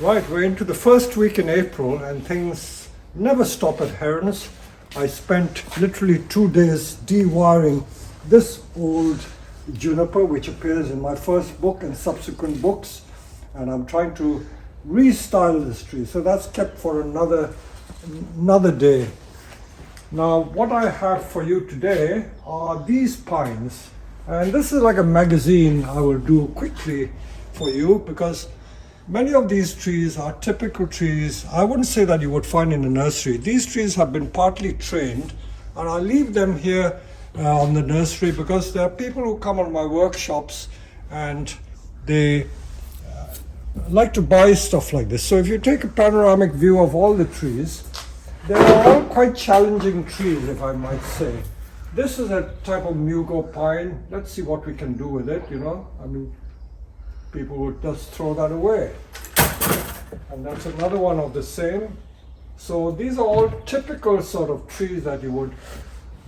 Right, we're into the first week in April and things never stop at Herons. I spent literally 2 days dewiring this old juniper which appears in my first book and subsequent books, and I'm trying to restyle this tree, so that's kept for another day. Now what I have for you today are these pines, and this is like a magazine I will do quickly for you because many of these trees are typical trees. I wouldn't say that you would find in a nursery. These trees have been partly trained, and I leave them here on the nursery because there are people who come on my workshops and they like to buy stuff like this. So if you take a panoramic view of all the trees, they are all quite challenging trees, if I might say. This is a type of mugo pine. Let's see what we can do with it, I mean, people would just throw that away. And that's another one of the same. So these are all typical sort of trees that you would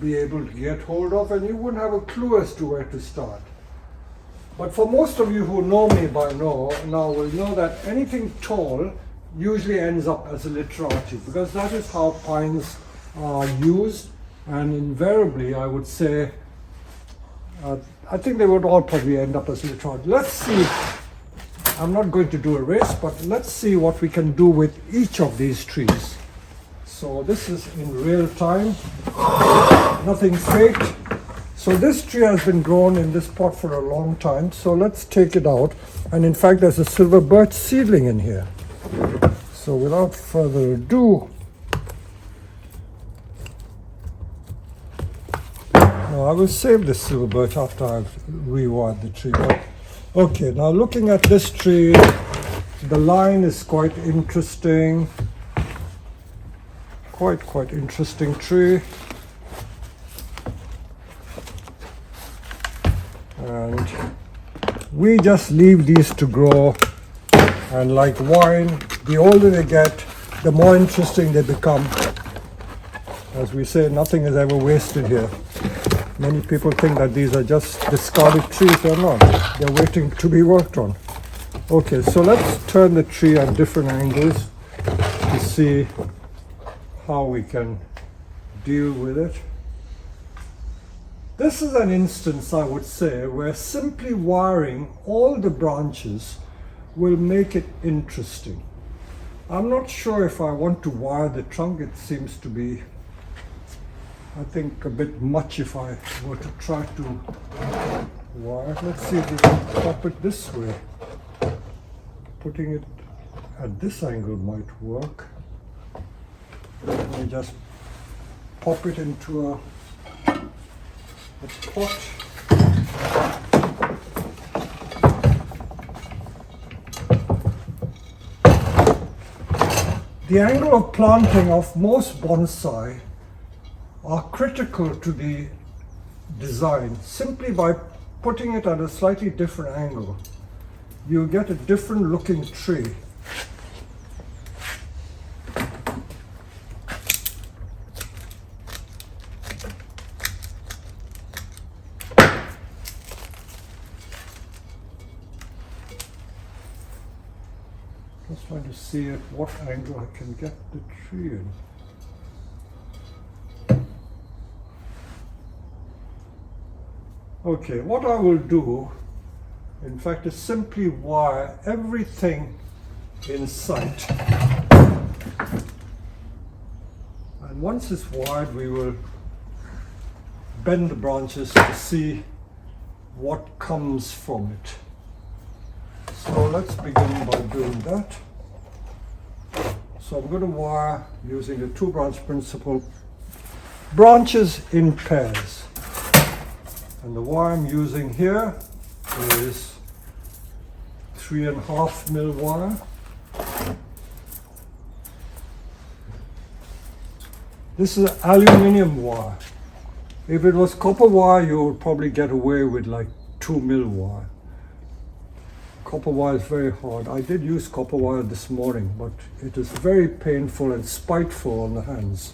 be able to get hold of, and you wouldn't have a clue as to where to start. But for most of you who know me by now will know that anything tall usually ends up as a literati, because that is how pines are used, and invariably I would say I think they would all probably end up as literati. Let's see. I'm not going to do a race, but let's see what we can do with each of these trees. So this is in real time, nothing faked. So this tree has been grown in this pot for a long time, so let's take it out. And in fact, there's a silver birch seedling in here. So without further ado, no, I will save the silver birch after I've rewired the tree. But, okay, now looking at this tree, the line is quite interesting. Quite interesting tree. And we just leave these to grow, and like wine, the older they get, the more interesting they become. As we say, nothing is ever wasted here. Many people think that these are just discarded trees. They're not. They're waiting to be worked on. Okay, so let's turn the tree at different angles to see how we can deal with it. This is an instance, I would say, where simply wiring all the branches will make it interesting. I'm not sure if I want to wire the trunk. It seems to be, I think, a bit much if I were to try to wire. Let's see if we can pop it this way. Putting it at this angle might work. Let me just pop it into a pot. The angle of planting of most bonsai are critical to the design. Simply by putting it at a slightly different angle, you get a different looking tree. Just trying to see at what angle I can get the tree in. Okay, what I will do, in fact, is simply wire everything in sight. And once it's wired, we will bend the branches to see what comes from it. So let's begin by doing that. So I'm going to wire using the 2-branch principle, branches in pairs. And the wire I'm using here is 3.5 mil wire. This is aluminium wire. If it was copper wire, you would probably get away with like 2 mil wire. Copper wire is very hard. I did use copper wire this morning, but it is very painful and spiteful on the hands.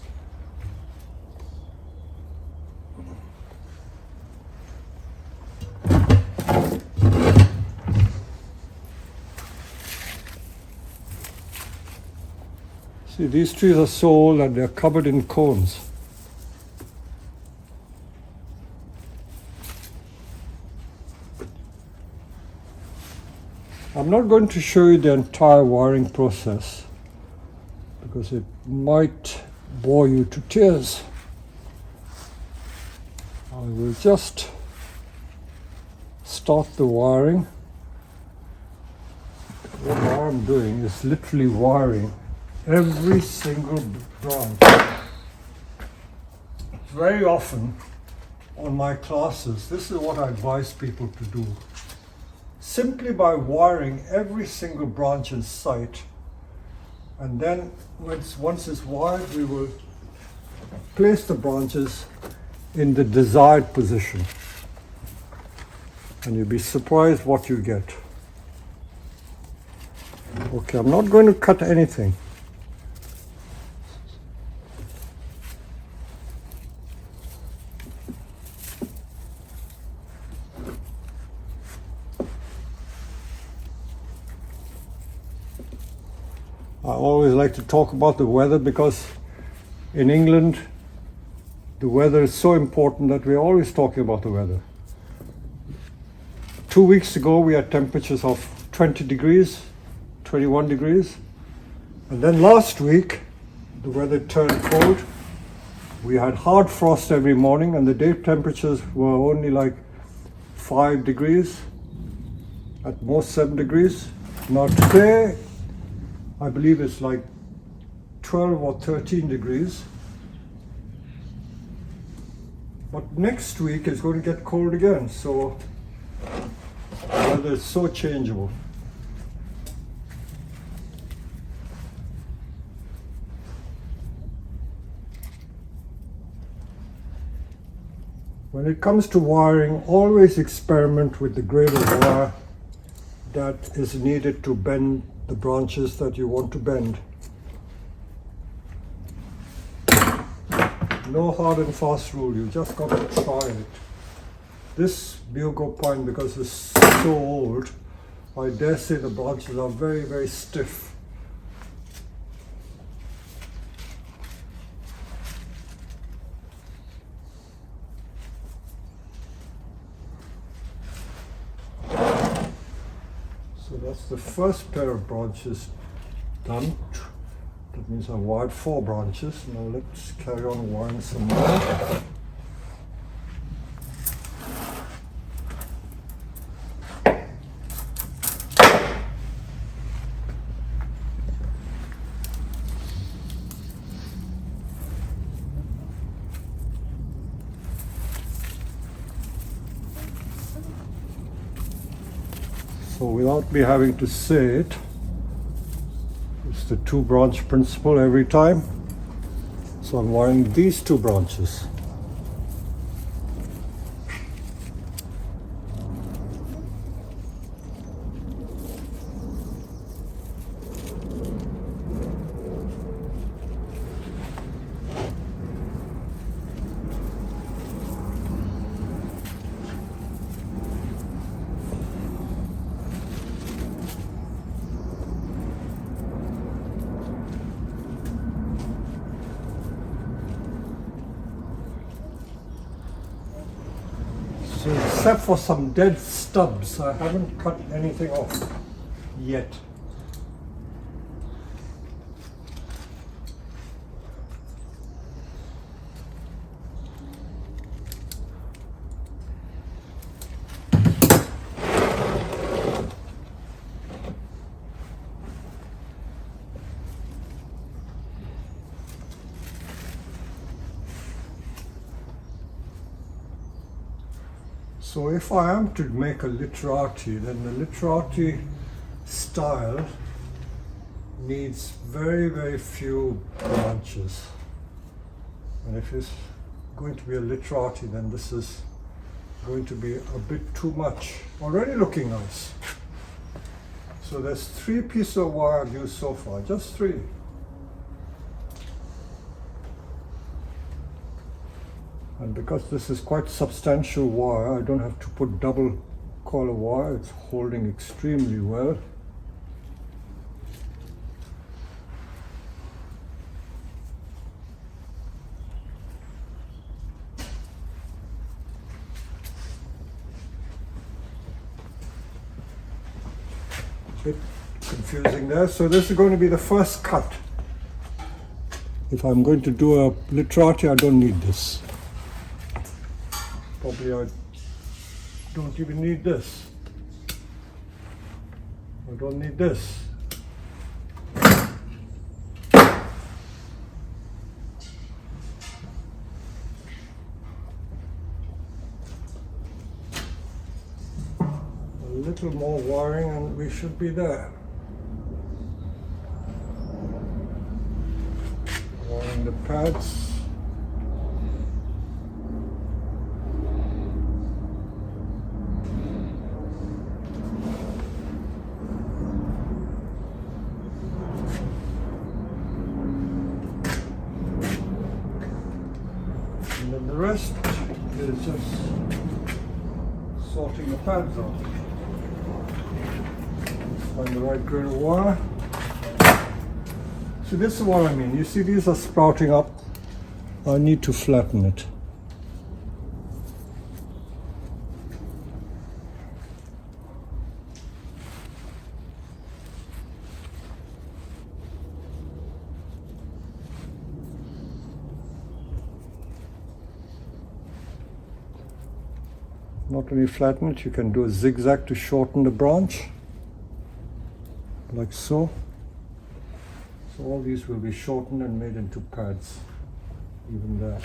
See, these trees are so old that they're covered in cones. I'm not going to show you the entire wiring process because it might bore you to tears. I will just start the wiring. What I'm doing is literally wiring every single branch. Very often on my classes, this is what I advise people to do. Simply by wiring every single branch in sight, and then once it's wired, we will place the branches in the desired position, and you'll be surprised what you get. Okay, I'm not going to cut anything. I always like to talk about the weather because in England the weather is so important that we're always talking about the weather. 2 weeks ago we had temperatures of 20 degrees, 21 degrees, and then last week the weather turned cold. We had hard frost every morning and the day temperatures were only like 5 degrees, at most 7 degrees. Now today I believe it's like 12 or 13 degrees. But next week it's going to get cold again, so the weather is so changeable. When it comes to wiring, always experiment with the grade of wire that is needed to bend the branches that you want to bend. No hard and fast rule, you just got to try it. This bugle pine, because it's so old, I dare say the branches are very, very stiff. So that's the first pair of branches done. That means I wired 4 branches. Now let's carry on wiring some more. So without me having to say it, it's the 2 branch principle every time. So I'm wiring these 2 branches. So except for some dead stubs, I haven't cut anything off yet. So if I am to make a literati, then the literati style needs very, very few branches. And if it's going to be a literati, then this is going to be a bit too much. Already looking nice. So there's 3 pieces of wire I've used so far, just 3. And because this is quite substantial wire, I don't have to put double coil of wire. It's holding extremely well. bit confusing there. So this is going to be the first cut. If I'm going to do a literati, I don't need this. Probably I don't even need this. I don't need this. A little more wiring and we should be there. Wiring the pads. And then the rest is just sorting the pads out. Find the right grade of wire. So this is what I mean. You see these are sprouting up. I need to flatten it. Not only flatten it, you can do a zigzag to shorten the branch, like so. So all these will be shortened and made into pads, even there.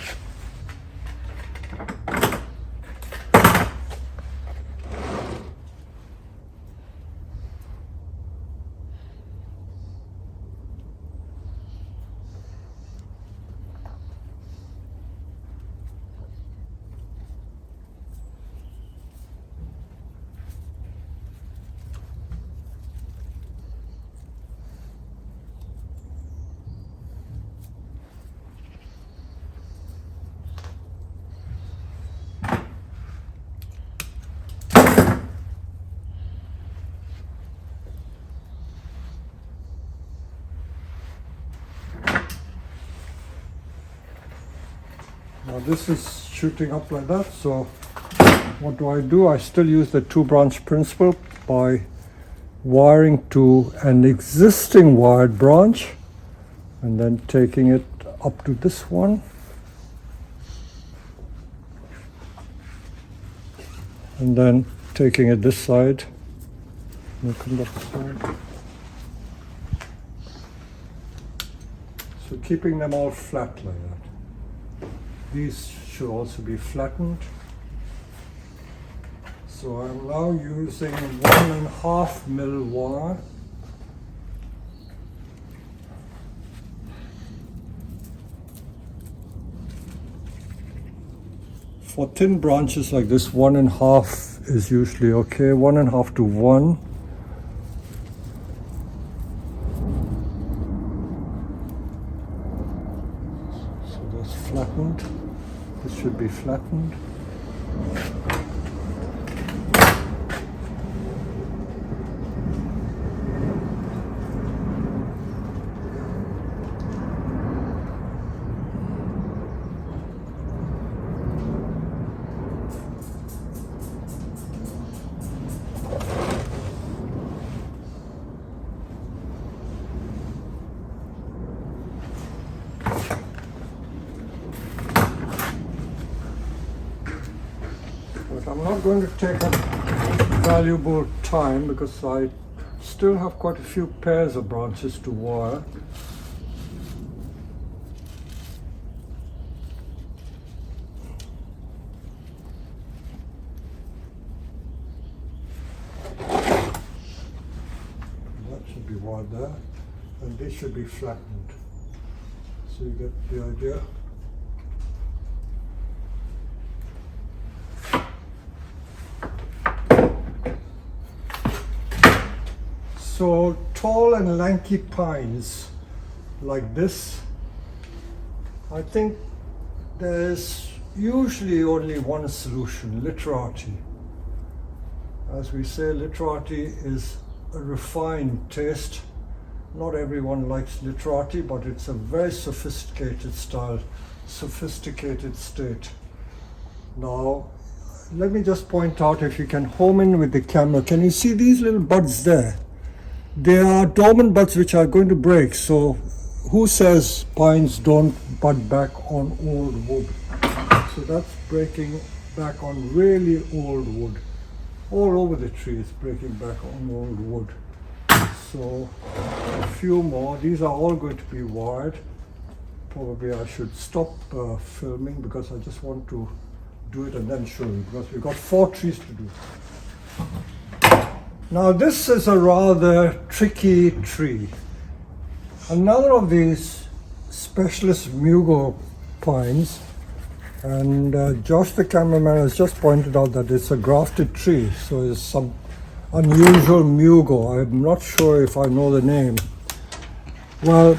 Now this is shooting up like that, so what do? I still use the two branch principle by wiring to an existing wired branch and then taking it up to this one. And then taking it this side. And come up this side. So keeping them all flat like that. These should also be flattened. So I'm now using 1.5 mil wire. For thin branches like this, 1.5 is usually okay. 1.5 to 1. So that's flattened. This should be flattened. I'm not going to take up valuable time because I still have quite a few pairs of branches to wire. That should be wired there, and this should be flattened. So you get the idea. So tall and lanky pines like this, I think there's usually only one solution: literati. As we say, literati is a refined taste. Not everyone likes literati, but it's a very sophisticated style, sophisticated state. Now, let me just point out, if you can home in with the camera, can you see these little buds there? There are dormant buds which are going to break, so who says pines don't bud back on old wood? So that's breaking back on really old wood. All over the tree is breaking back on old wood. So a few more. These are all going to be wired. Probably I should stop filming because I just want to do it and then show you, because we've got 4 trees to do. Now this is a rather tricky tree. Another of these specialist mugo pines, and Josh the cameraman has just pointed out that it's a grafted tree, so it's some unusual mugo. I'm not sure if I know the name. Well,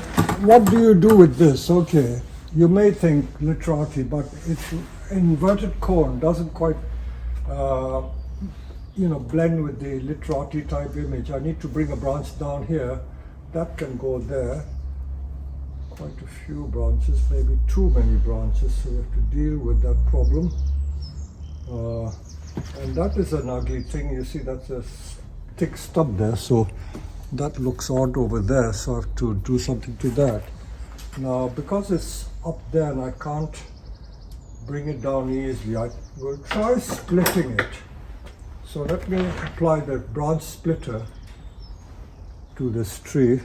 what do you do with this? Okay, you may think literati, but it's inverted cone, doesn't quite blend with the literati type image. I need to bring a branch down here. That can go there. Quite a few branches, maybe too many branches, so we have to deal with that problem. And that is an ugly thing. You see, that's a thick stub there, so that looks odd over there, so I have to do something to that. Now, because it's up there and I can't bring it down easily, I will try splitting it. So let me apply the branch splitter to this tree.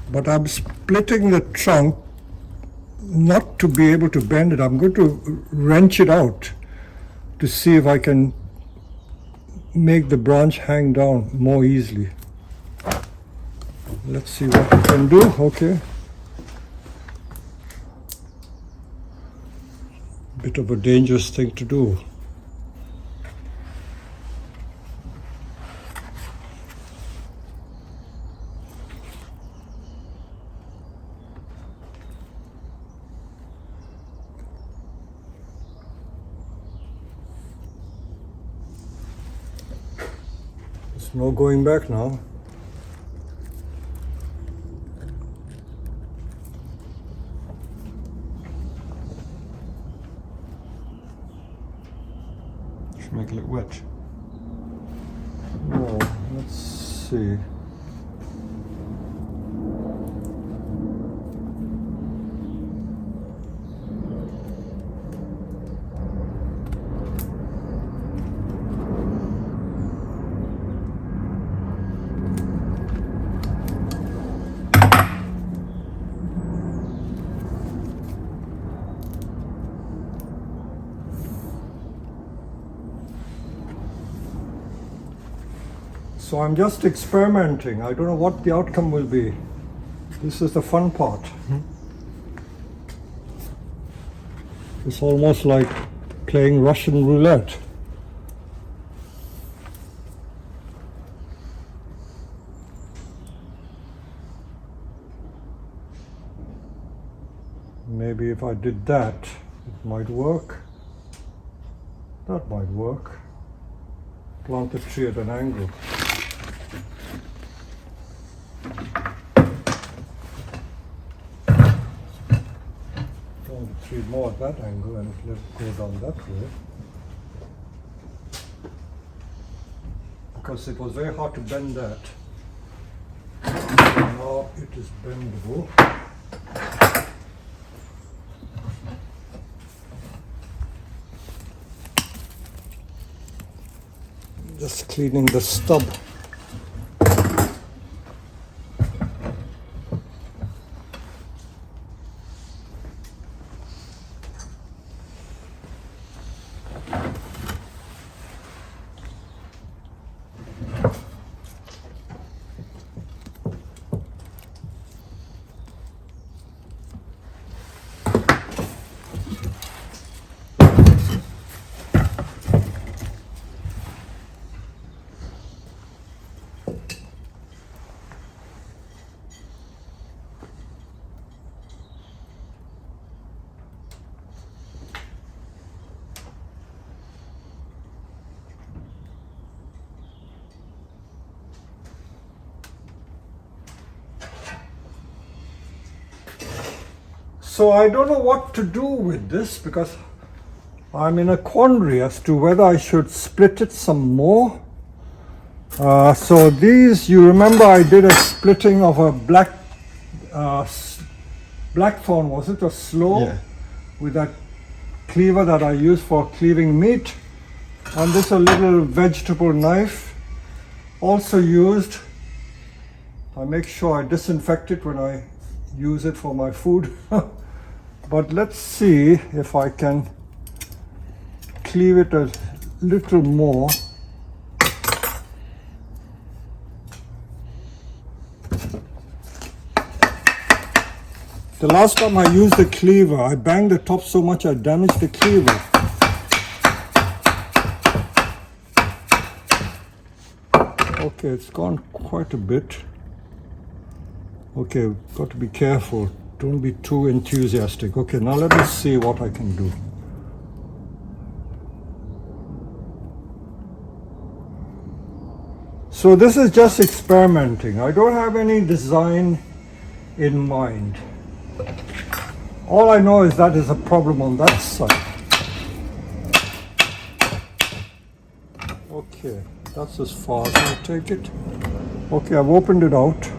But I'm splitting the trunk not to be able to bend it. I'm going to wrench it out to see if I can make the branch hang down more easily. Let's see what we can do. Okay. Bit of a dangerous thing to do. There's no going back now. Should make a little wedge. No, let's see. So I'm just experimenting. I don't know what the outcome will be. This is the fun part. It's almost like playing Russian roulette. Maybe if I did that, it might work. That might work. Plant the tree at an angle. Plant the tree more at that angle and let it go down that way. Because it was very hard to bend that. Now it is bendable. Just cleaning the stub. So I don't know what to do with this because I'm in a quandary as to whether I should split it some more. So these, you remember I did a splitting of a blackthorn, was it, or sloe? Yeah. With that cleaver that I use for cleaving meat. And this a little vegetable knife, also used. I make sure I disinfect it when I use it for my food. But let's see if I can cleave it a little more. The last time I used the cleaver, I banged the top so much I damaged the cleaver. Okay, it's gone quite a bit. Okay, got to be careful. Don't be too enthusiastic. Okay, now let me see what I can do. So this is just experimenting. I don't have any design in mind. All I know is that there's a problem on that side. Okay, that's as far as I'll take it. Okay, I've opened it out.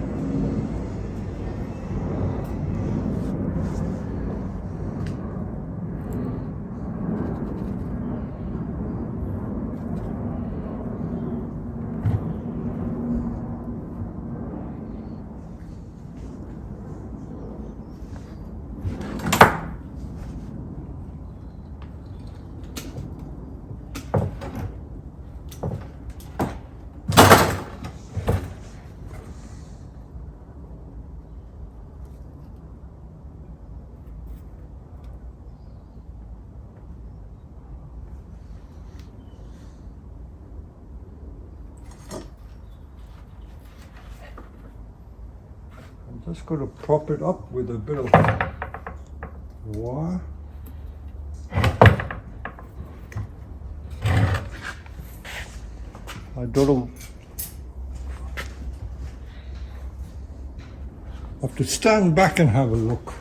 I'm just going to prop it up with a bit of wire. I don't know. I have to stand back and have a look.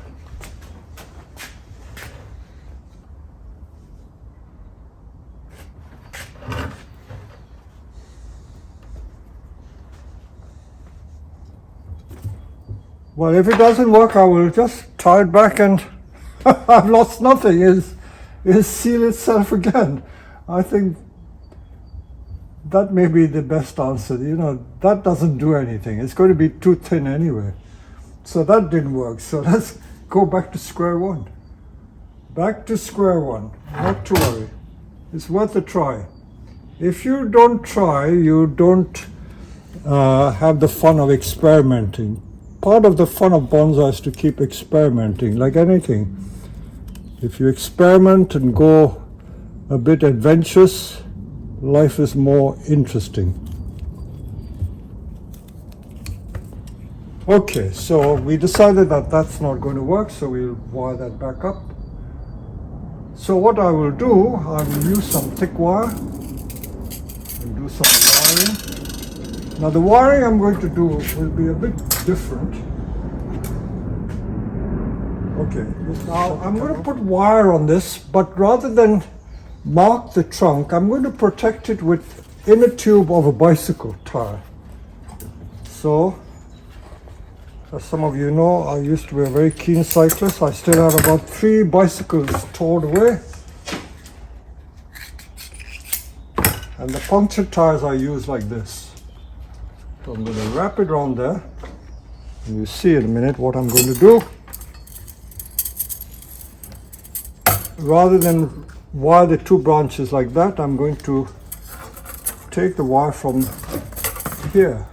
Well, if it doesn't work, I will just tie it back and I've lost nothing. It'll seal itself again. I think that may be the best answer. You know, that doesn't do anything. It's going to be too thin anyway. So that didn't work. So let's go back to square one. Back to square one. Not to worry. It's worth a try. If you don't try, you don't have the fun of experimenting. Part of the fun of bonsai is to keep experimenting, like anything. If you experiment and go a bit adventurous, life is more interesting. Okay, so we decided that that's not going to work, so we'll wire that back up. So what I will do, I will use some thick wire and do some wiring. Now the wiring I'm going to do will be a bit different. Okay, now I'm going to put wire on this, but rather than mark the trunk, I'm going to protect it with inner tube of a bicycle tire. So, as some of you know, I used to be a very keen cyclist. I still have about 3 bicycles stored away. And the punctured tires I use like this. So I'm going to wrap it around there. And you'll see in a minute what I'm going to do. Rather than wire the 2 branches like that, I'm going to take the wire from here.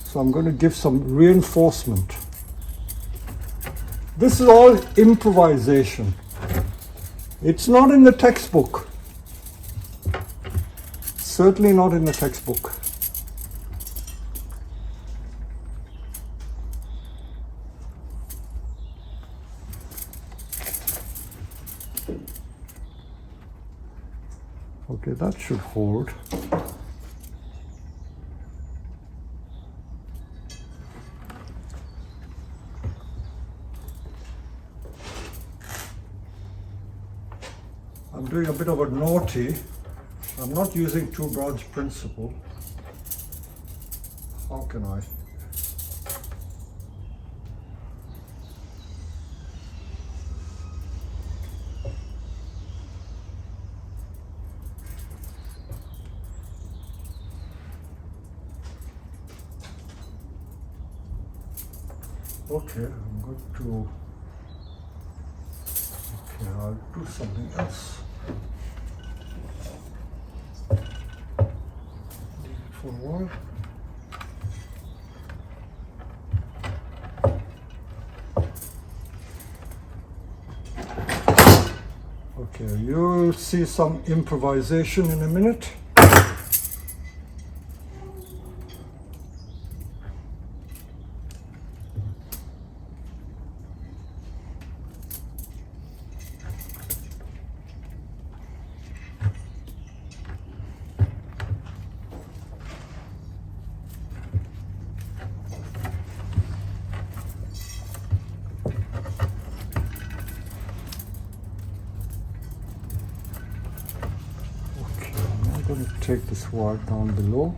So I'm going to give some reinforcement. This is all improvisation. It's not in the textbook. Certainly not in the textbook. Okay, that should hold. I'm doing a bit of a naughty. I'm not using 2 branch principle. How can I? Okay, I'm going to, okay, I'll do something else. Leave it for a while. Okay, you'll see some improvisation in a minute. I'm going to take this wire down below.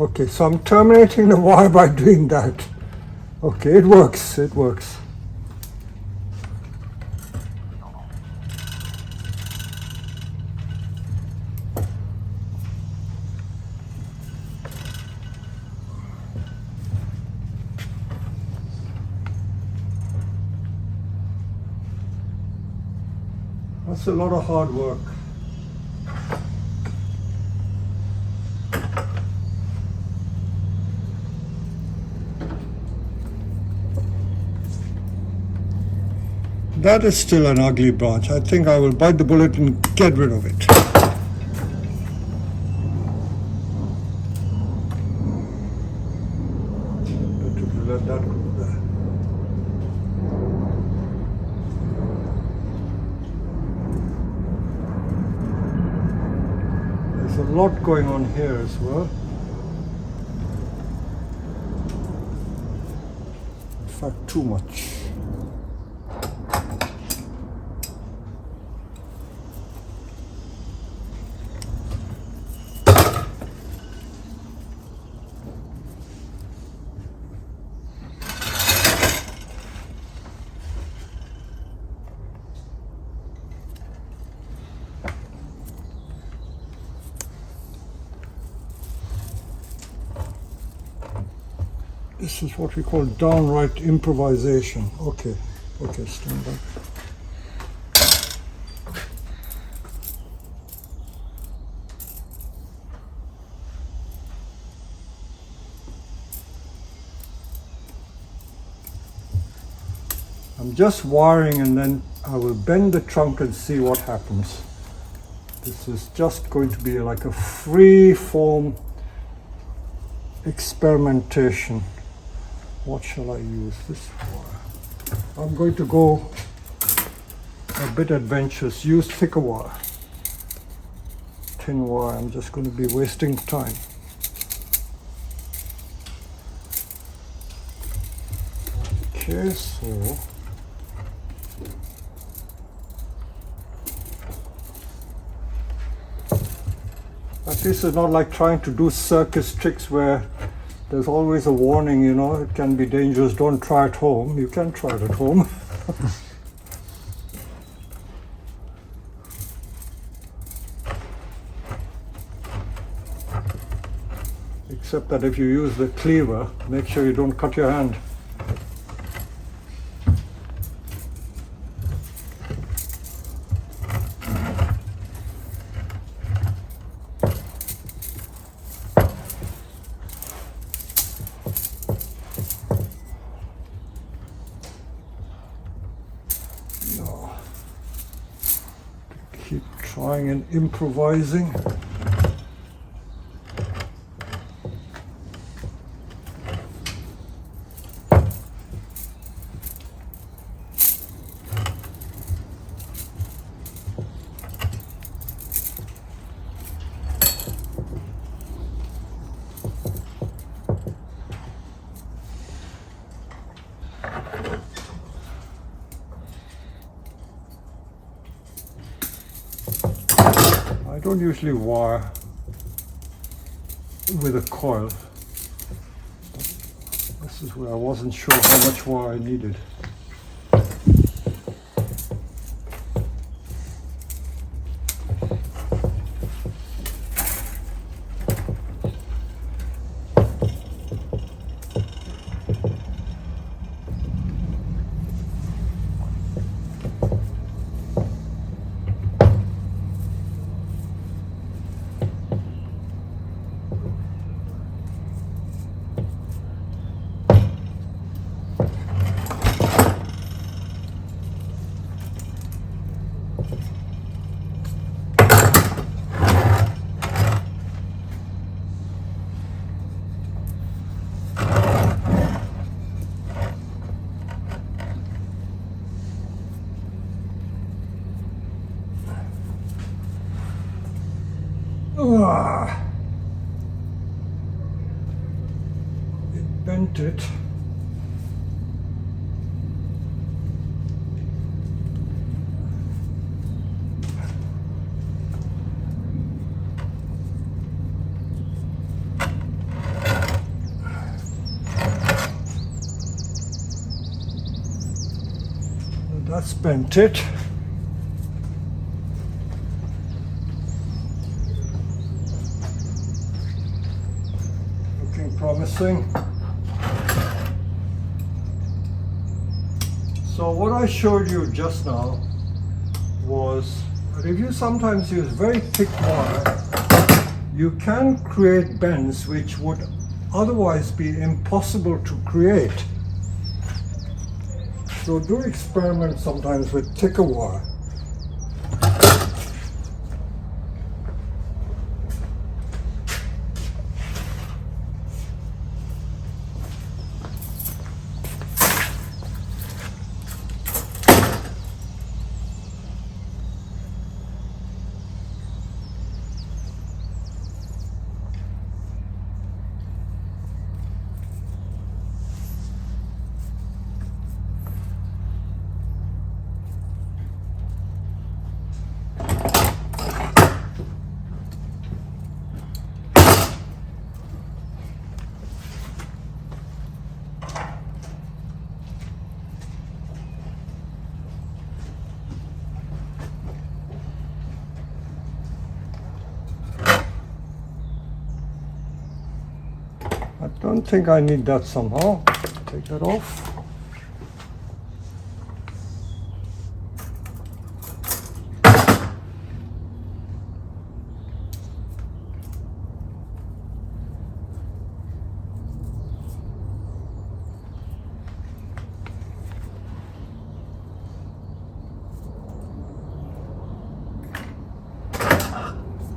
Okay, so I'm terminating the wire by doing that. Okay, it works, it works. That's a lot of hard work. That is still an ugly branch. I think I will bite the bullet and get rid of it. Better let that go there. There's a lot going on here as well. In fact, too much. This is what we call downright improvisation. Okay, okay, stand back. I'm just wiring and then I will bend the trunk and see what happens. This is just going to be like a free form experimentation. What shall I use this for? I'm going to go a bit adventurous, use thicker wire. Thin wire, I'm just going to be wasting time. Okay, so at least it's not like trying to do circus tricks where there's always a warning, you know, it can be dangerous, don't try at home. You can try it at home. Except that if you use the cleaver, make sure you don't cut your hand. Keep trying and improvising. don't usually wire with a coil. This is where I wasn't sure how much wire I needed. It bent it. That's bent it. Promising. So what I showed you just now was that if you sometimes use very thick wire, you can create bends which would otherwise be impossible to create. So do experiment sometimes with thicker wire. I don't think I need that somehow. Take that off.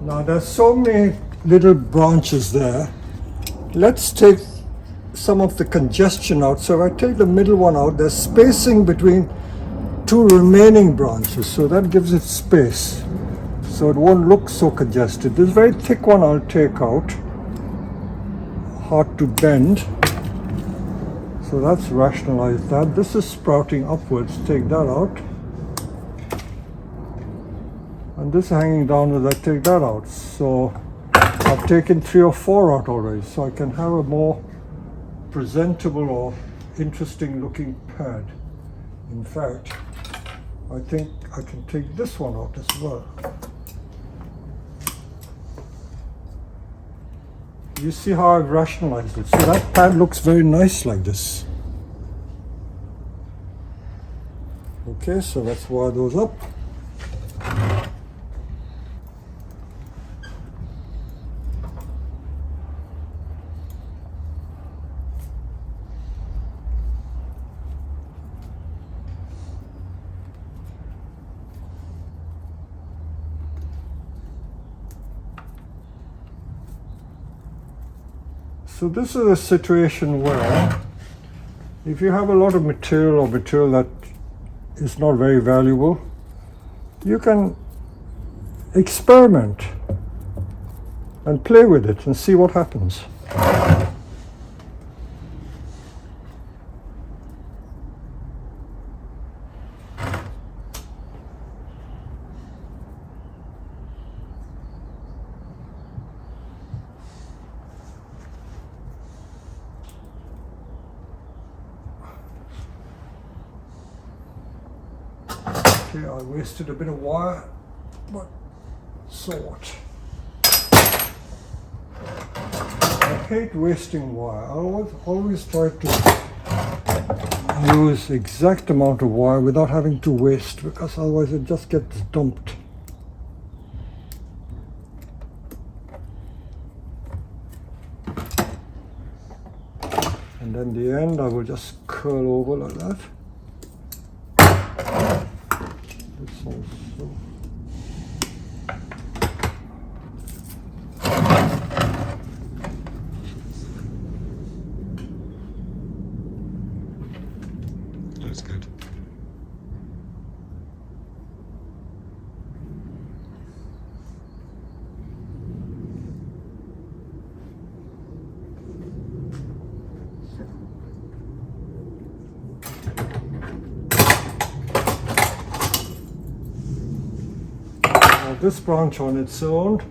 Now there's so many little branches there. Let's take some of the congestion out. So if I take the middle one out, there's spacing between two remaining branches, so that gives it space, so it won't look so congested. This very thick one I'll take out, hard to bend, so that's rationalized that. This is sprouting upwards, take that out. And this hanging downwards, I take that out. So I've taken 3 or 4 out already, so I can have a more presentable or interesting looking pad. In fact, I think I can take this one out as well. You see how I've rationalized it? So that pad looks very nice like this. Okay, so let's wire those up. So this is a situation where if you have a lot of material or material that is not very valuable, you can experiment and play with it and see what happens. Okay, I wasted a bit of wire, but so what? I hate wasting wire. I always try to use exact amount of wire without having to waste, because otherwise it just gets dumped. And then the end I will just curl over like that. This also. That's good. This branch on its own,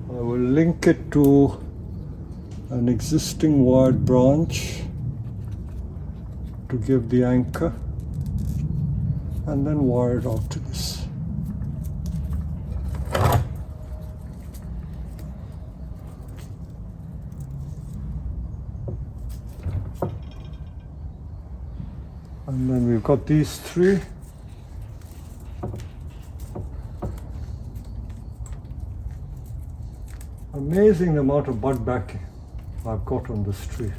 I will link it to an existing wired branch to give the anchor, and then wire it out to this. And then we've got these three. Amazing the amount of bud backing I've got on this tree.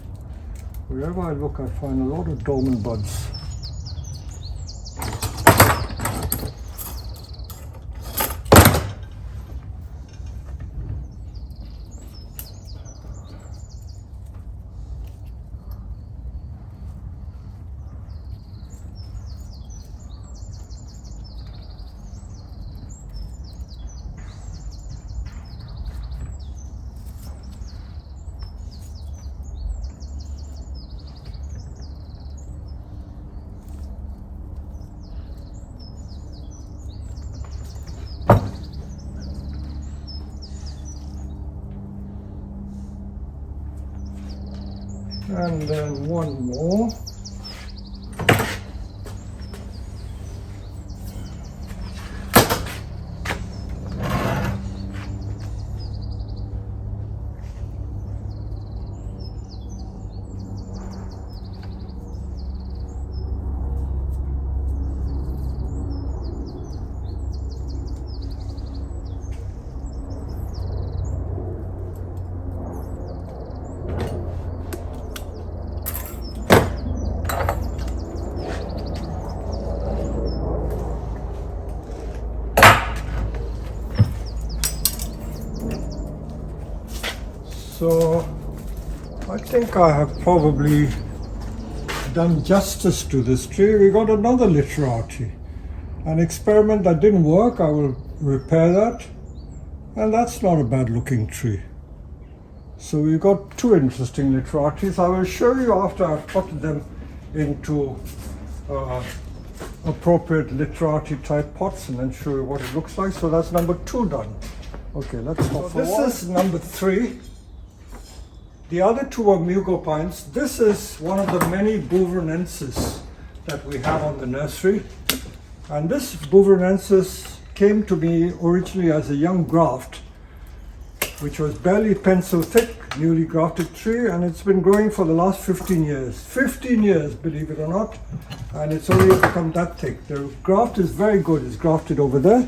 Wherever I look, I find a lot of dormant buds. And then one more. So I think I have probably done justice to this tree. We got another literati. An experiment that didn't work, I will repair that. And that's not a bad looking tree. So we've got two interesting literatis. I will show you after I've potted them into appropriate literati type pots and then show you what it looks like. So that's number 2 done. Okay, let's stop for a while. This is number 3. The other 2 are mugopines. This is one of the many bouverenensis that we have on the nursery. And this bouverenensis came to me originally as a young graft, which was barely pencil thick, newly grafted tree, and it's been growing for the last 15 years. 15 years, believe it or not, and it's only become that thick. The graft is very good. It's grafted over there.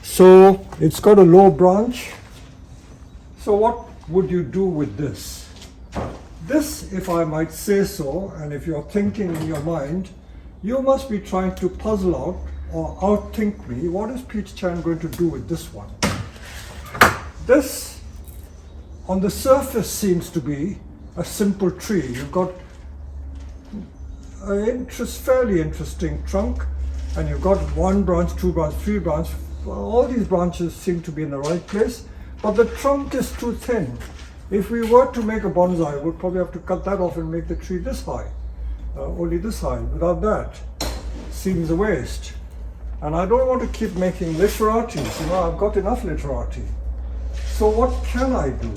So it's got a low branch. So what would you do with this? This, if I might say so, and if you're thinking in your mind, you must be trying to puzzle out or outthink me, what is Peach Chan going to do with this one? This, on the surface, seems to be a simple tree. You've got an fairly interesting trunk, and you've got 1 branch, 2 branch, 3 branch. All these branches seem to be in the right place, but the trunk is too thin. If we were to make a bonsai, we'd probably have to cut that off and make the tree this high, only this high. Without that, seems a waste. And I don't want to keep making literatis. You know, I've got enough literati. So what can I do?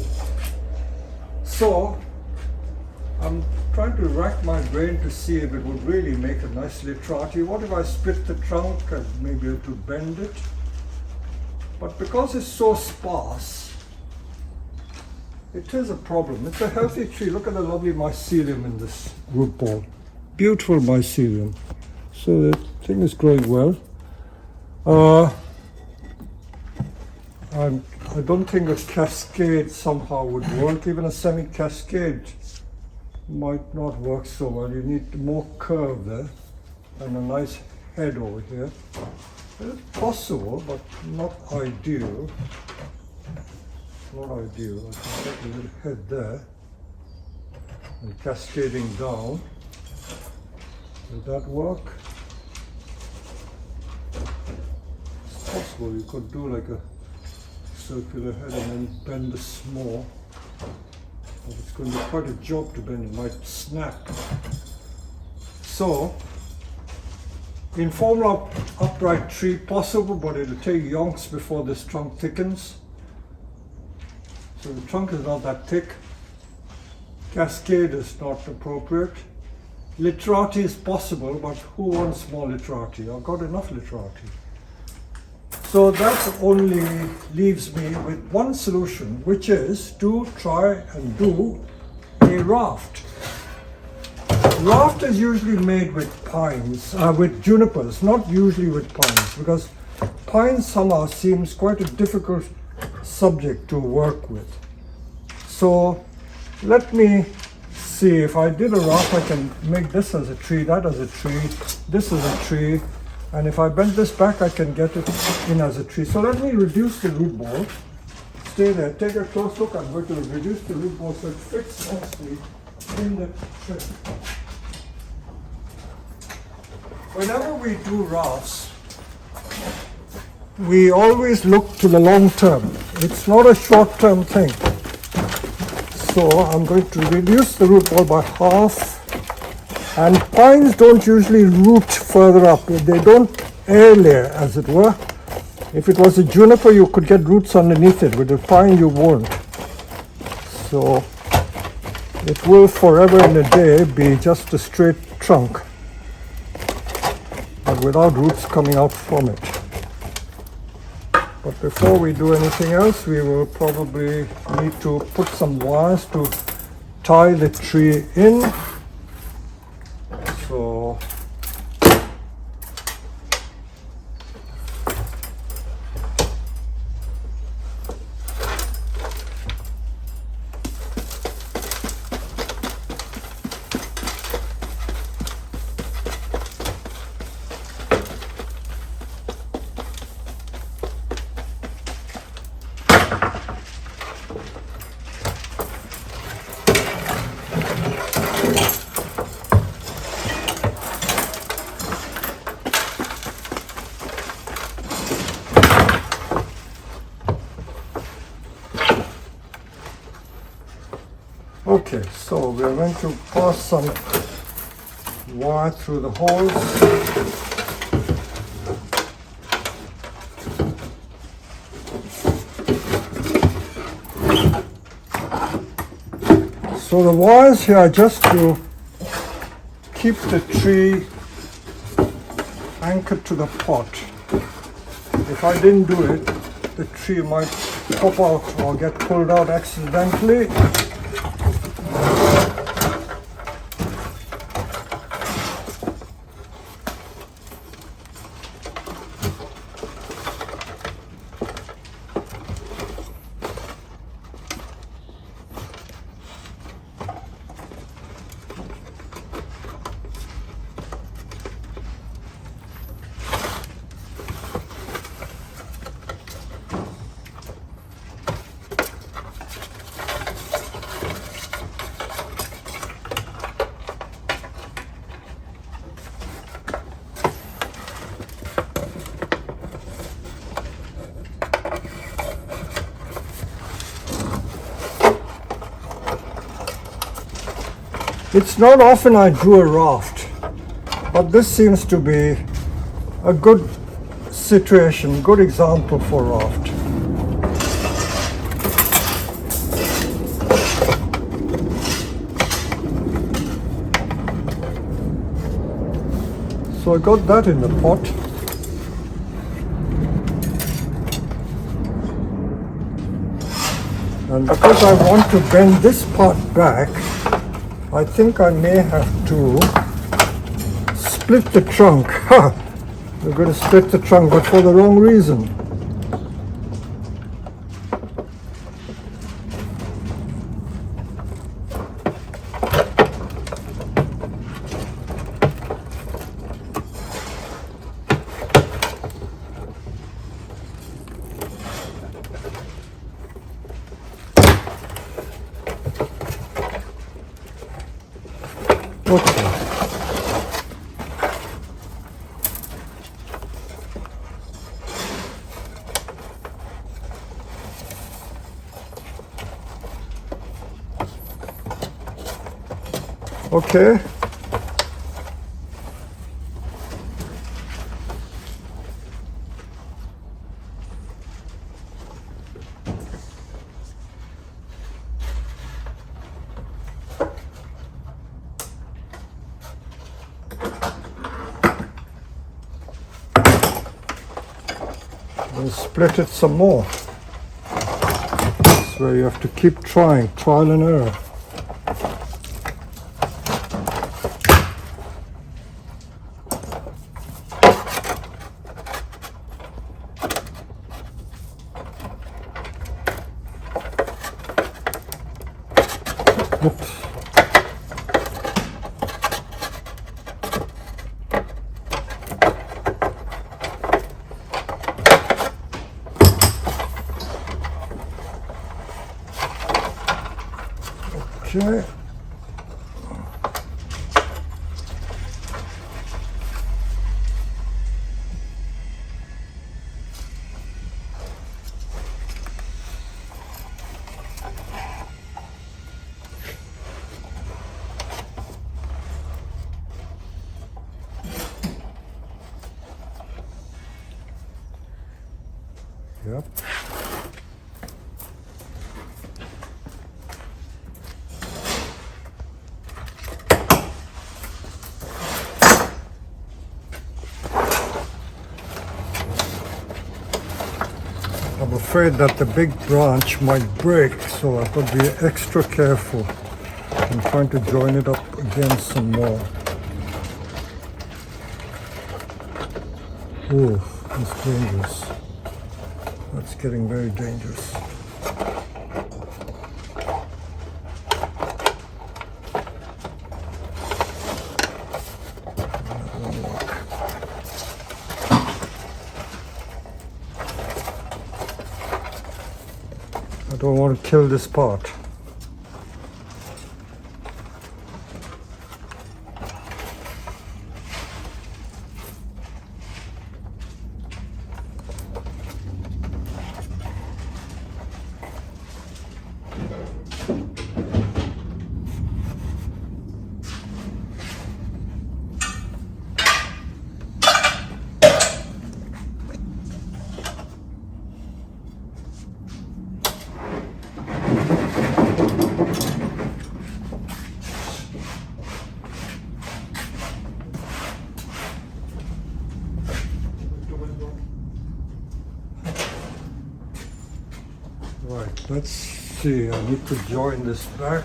So I'm trying to rack my brain to see if it would really make a nice literati. What if I split the trunk and maybe able to bend it? But because it's so sparse, it is a problem. It's a healthy tree. Look at the lovely mycelium in this root ball. Beautiful mycelium. So the thing is growing well. I don't think a cascade somehow would work. Even a semi-cascade might not work so well. You need more curve there and a nice head over here. It's possible, but not ideal. Not ideal. I can get a little head there and cascading down. Would that work? It's possible. You could do like a circular head and then bend this more. But it's going to be quite a job to bend. It might snap. So, informal upright tree possible, but it'll take yonks before this trunk thickens. So the trunk is not that thick. Cascade is not appropriate. Literati is possible, but who wants more literati? I've got enough literati. So that only leaves me with one solution, which is to try and do a raft. Raft is usually made with pines, with junipers, not usually with pines, because pine somehow seems quite a difficult subject to work with. So let me see, if I did a raft, I can make this as a tree, that as a tree, this as a tree, and if I bend this back, I can get it in as a tree. So let me reduce the root ball. Stay there, take a close look. I'm going to reduce the root ball so it fits nicely in the tree. Whenever we do rafts, we always look to the long term. It's not a short term thing. So I'm going to reduce the root ball by half. And pines don't usually root further up. They don't air layer, as it were. If it was a juniper, you could get roots underneath it. With a pine, you won't. So it will forever and a day be just a straight trunk, but without roots coming out from it. But before we do anything else, we will probably need to put some wires to tie the tree in. So okay, so we're going to pass some wire through the holes. So the wires here are just to keep the tree anchored to the pot. If I didn't do it, the tree might pop out or get pulled out accidentally. It's not often I do a raft, but this seems to be a good situation, good example for raft. So I got that in the pot. And because I want to bend this part back, I think I may have to split the trunk. Ha! We're going to split the trunk, but for the wrong reason. Okay. Okay. And split it some more. That's where you have to keep trying, trial and error. Oops. Okay. Yep. I'm afraid that the big branch might break, so I've got to be extra careful. I'm trying to join it up again some more. Oh, that's dangerous. That's getting very dangerous. That won't work. I don't want to kill this part. Right, let's see, I need to join this back.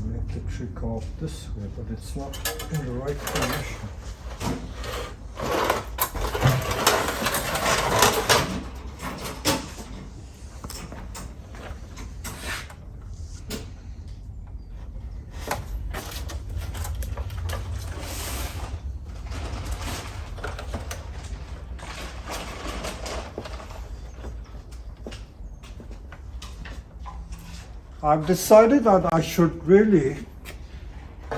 Make the tree come up this way, but it's not in the right position. I've decided that I should really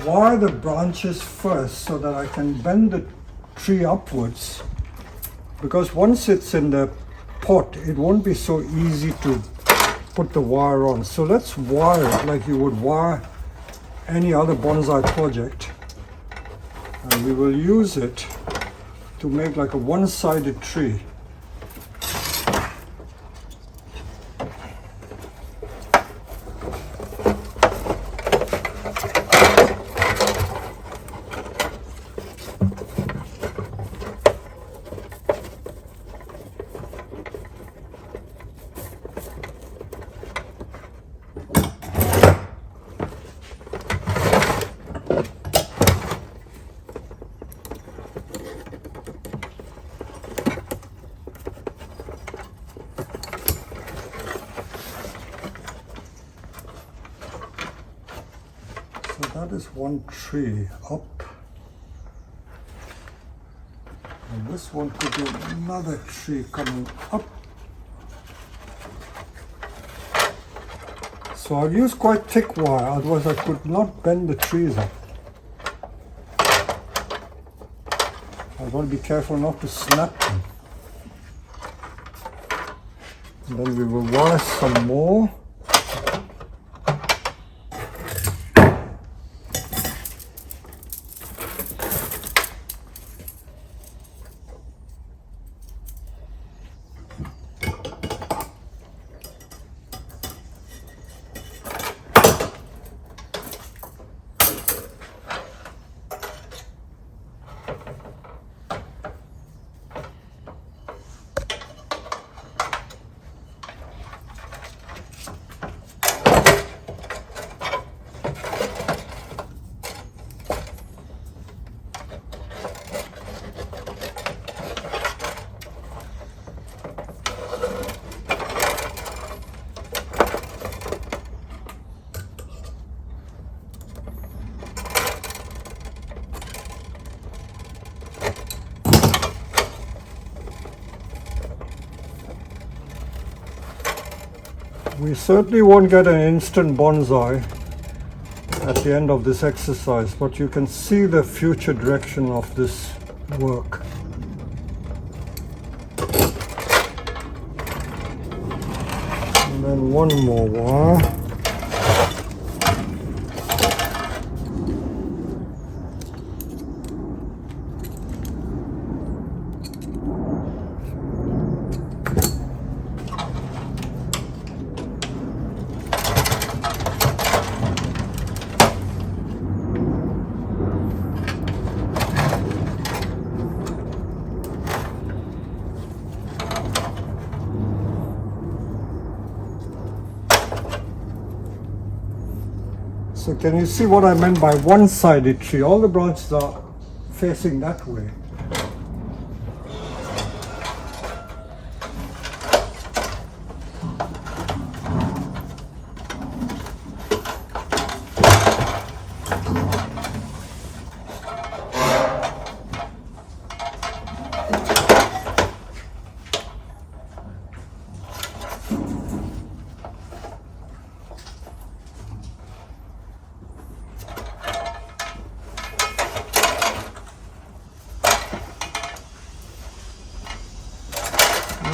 wire the branches first so that I can bend the tree upwards, because once it's in the pot it won't be so easy to put the wire on. So let's wire it like you would wire any other bonsai project, and we will use it to make like a one-sided tree. that is one tree up. And this one could be another tree coming up. So I'll use quite thick wire, otherwise I could not bend the trees up. I've got to be careful not to snap them. And then we will wire some more. We certainly won't get an instant bonsai at the end of this exercise, but you can see the future direction of this work. And then one more wire. So can you see what I meant by one-sided tree? All the branches are facing that way.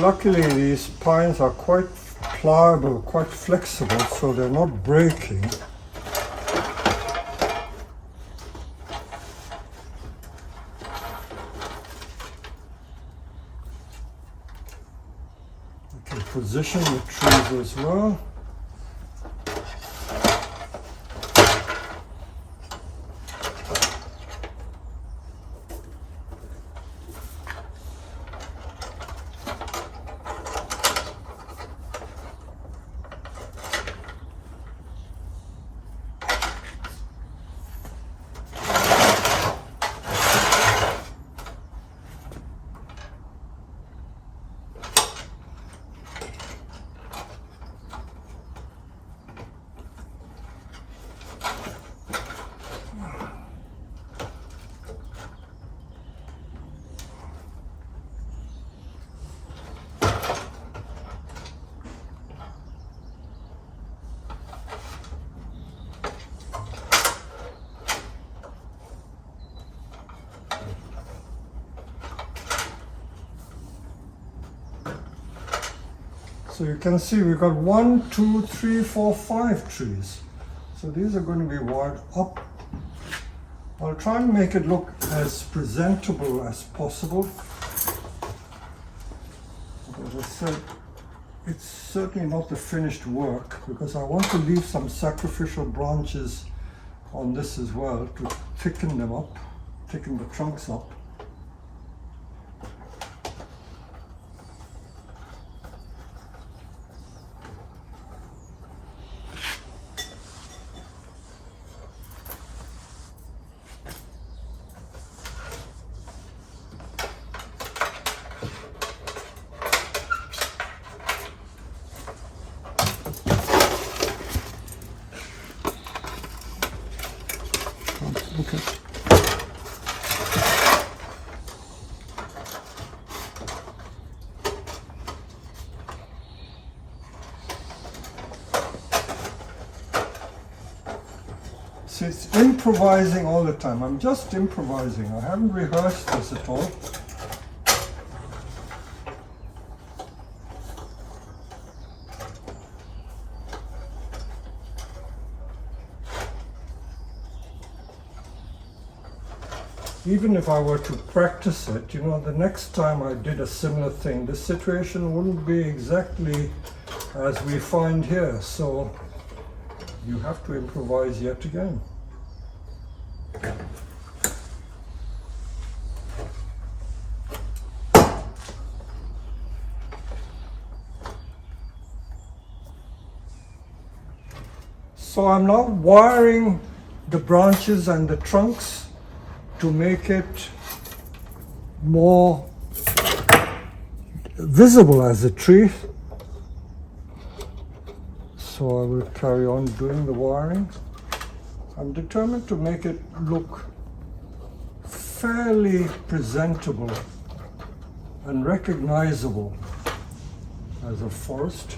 Luckily, these pines are quite pliable, quite flexible, so they're not breaking. I can position the trees as well. So you can see we've got 1, 2, 3, 4, 5 trees. So these are going to be wired up. I'll try and make it look as presentable as possible. But as I said, it's certainly not the finished work because I want to leave some sacrificial branches on this as well to thicken them up, thicken the trunks up. See, it's improvising all the time. I'm just improvising. I haven't rehearsed this at all. Even if I were to practice it, you know, the next time I did a similar thing, the situation wouldn't be exactly as we find here. So you have to improvise yet again. So I'm now wiring the branches and the trunks to make it more visible as a tree. So I will carry on doing the wiring. I'm determined to make it look fairly presentable and recognizable as a forest.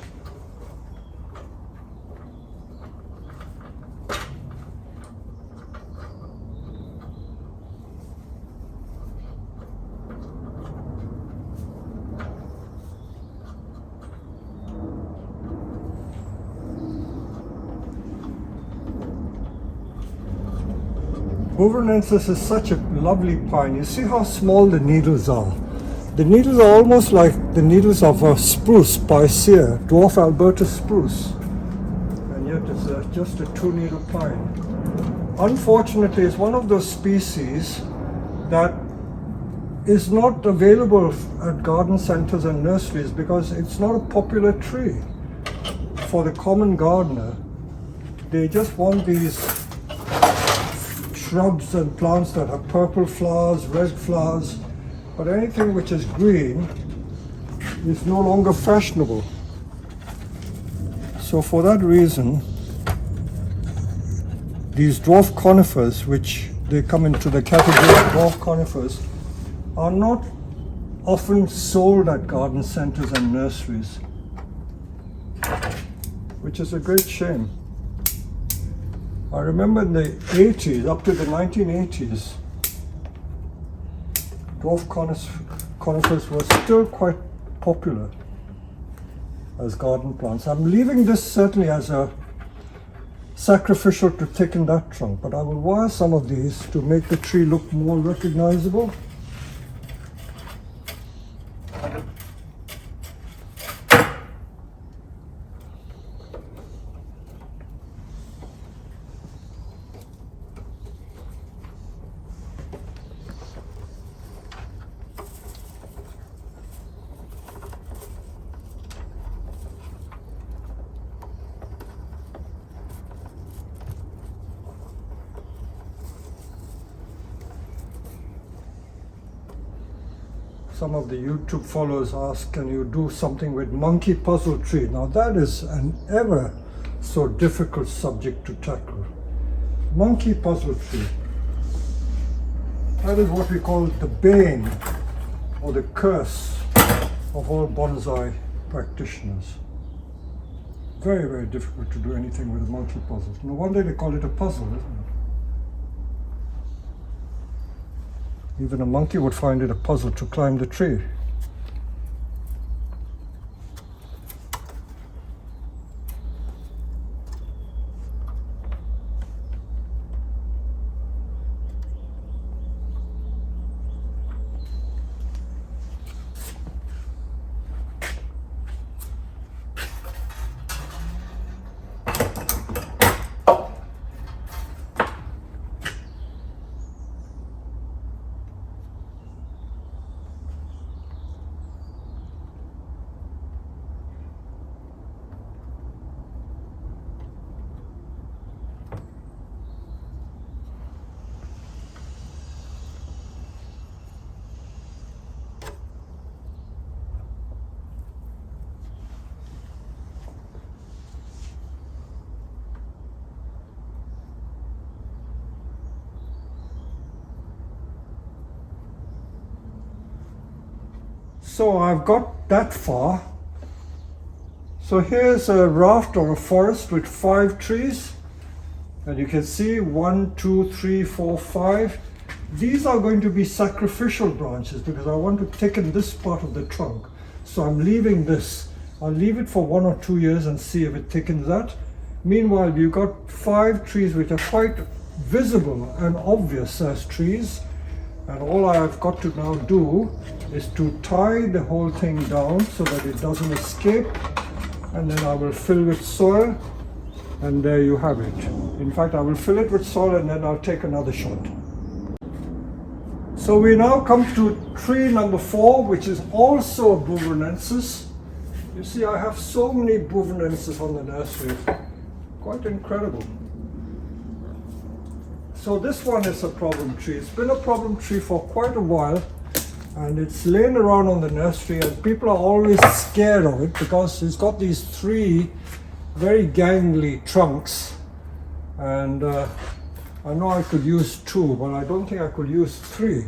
Bovariensis is such a lovely pine. You see how small the needles are. The needles are almost like the needles of a spruce, Picea, dwarf Alberta spruce. And yet it's just a 2-needle pine. Unfortunately, it's one of those species that is not available at garden centers and nurseries because it's not a popular tree. For the common gardener, they just want these shrubs and plants that have purple flowers, red flowers, but anything which is green is no longer fashionable. So for that reason, these dwarf conifers, which they come into the category of dwarf conifers, are not often sold at garden centers and nurseries, which is a great shame. I remember in the 80s, up to the 1980s, dwarf conifers were still quite popular as garden plants. I'm leaving this certainly as a sacrificial to thicken that trunk, but I will wire some of these to make the tree look more recognizable. Some of the YouTube followers ask, can you do something with monkey puzzle tree? Now that is an ever so difficult subject to tackle. Monkey puzzle tree. That is what we call the bane or the curse of all bonsai practitioners. Very, very difficult to do anything with a monkey puzzle. No wonder they call it a puzzle, isn't it? Even a monkey would find it a puzzle to climb the tree. So I've got that far. So here's a raft or a forest with 5 trees. And you can see 1, 2, 3, 4, 5. These are going to be sacrificial branches because I want to thicken this part of the trunk. So I'm leaving this. I'll leave it for 1 or 2 years and see if it thickens that. Meanwhile, you've got 5 trees which are quite visible and obvious as trees. And all I've got to now do is to tie the whole thing down so that it doesn't escape. And then I will fill with soil. And there you have it. In fact, I will fill it with soil and then I'll take another shot. So we now come to tree number 4, which is also a Bouverensis. You see, I have so many Bouverensis on the nursery. Quite incredible. So this one is a problem tree. It's been a problem tree for quite a while, and it's laying around on the nursery, and people are always scared of it because it's got these 3 very gangly trunks, and I know I could use 2, but I don't think I could use 3.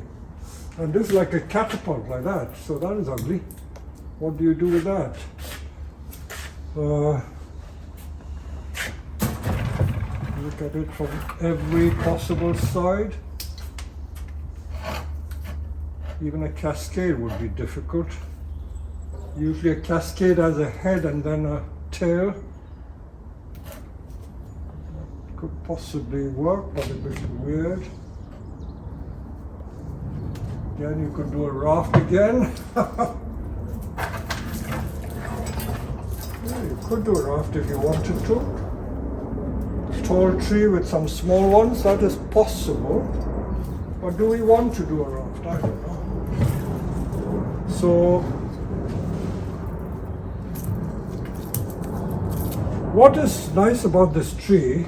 And this is like a catapult like that, so that is ugly. What do you do with that? Look at it from every possible side. Even a cascade would be difficult. Usually a cascade has a head and then a tail. Could possibly work, but a bit weird. Again, you could do a raft again. Yeah, you could do a raft if you wanted to. Tall tree with some small ones, that is possible. But do we want to do a raft? I don't know. So, what is nice about this tree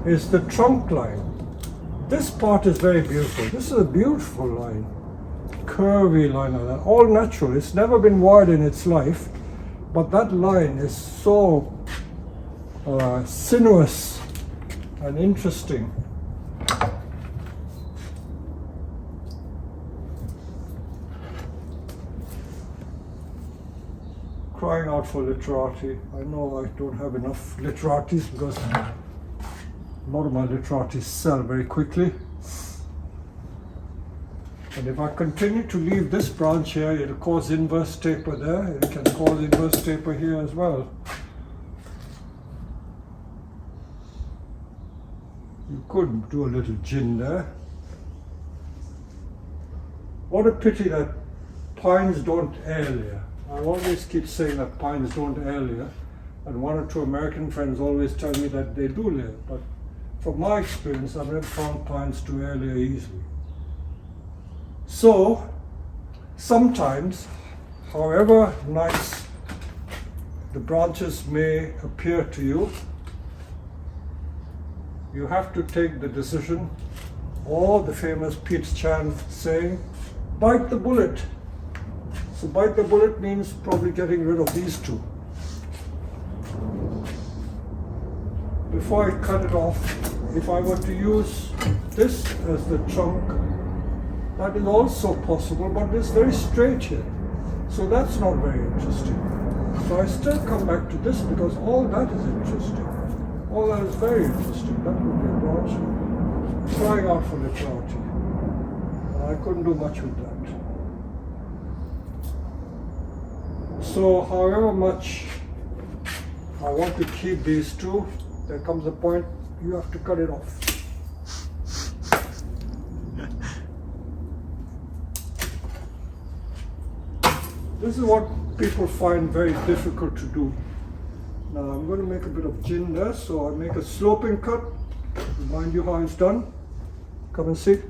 is the trunk line. This part is very beautiful. This is a beautiful line. Curvy line like that. All natural. It's never been wide in its life. But that line is so sinuous and interesting. Crying out for literati. I know I don't have enough literatis because a lot of my literatis sell very quickly. And if I continue to leave this branch here, it'll cause inverse taper there. It can cause inverse taper here as well. You could do a little gin there. What a pity that pines don't air layer. I always keep saying that pines don't air layer, and 1 or 2 American friends always tell me that they do layer, but from my experience, I've never found pines to air layer easily. So, sometimes, however nice the branches may appear to you, you have to take the decision, or the famous Pete Chan saying, bite the bullet. So bite the bullet means probably getting rid of these 2. Before I cut it off, if I were to use this as the trunk, that is also possible, but it's very straight here. So that's not very interesting. So I still come back to this because all that is interesting. All that is very interesting. That would be a branch crying out for literati. And I couldn't do much with that. So however much I want to keep these 2, there comes a point you have to cut it off. This is what people find very difficult to do. Now I'm going to make a bit of gin there, so I make a sloping cut. Remind you how it's done. Come and see.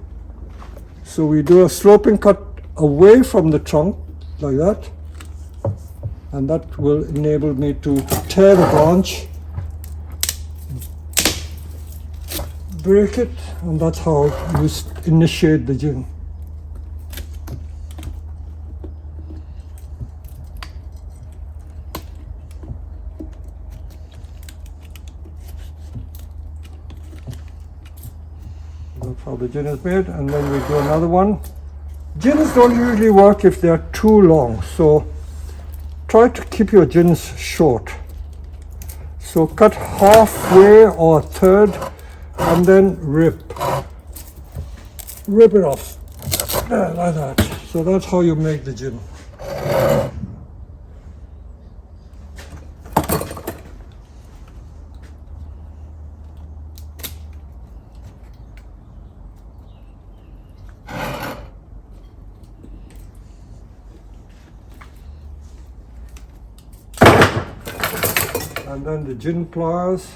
So we do a sloping cut away from the trunk, like that. And that will enable me to tear the branch, break it, and that's how you initiate the gin. That's how the gin is made, and then we do another one. Gins don't usually work if they are too long, so try to keep your gins short. So cut halfway or a third and then rip it off like that. So that's how you make the gin. And then the gin pliers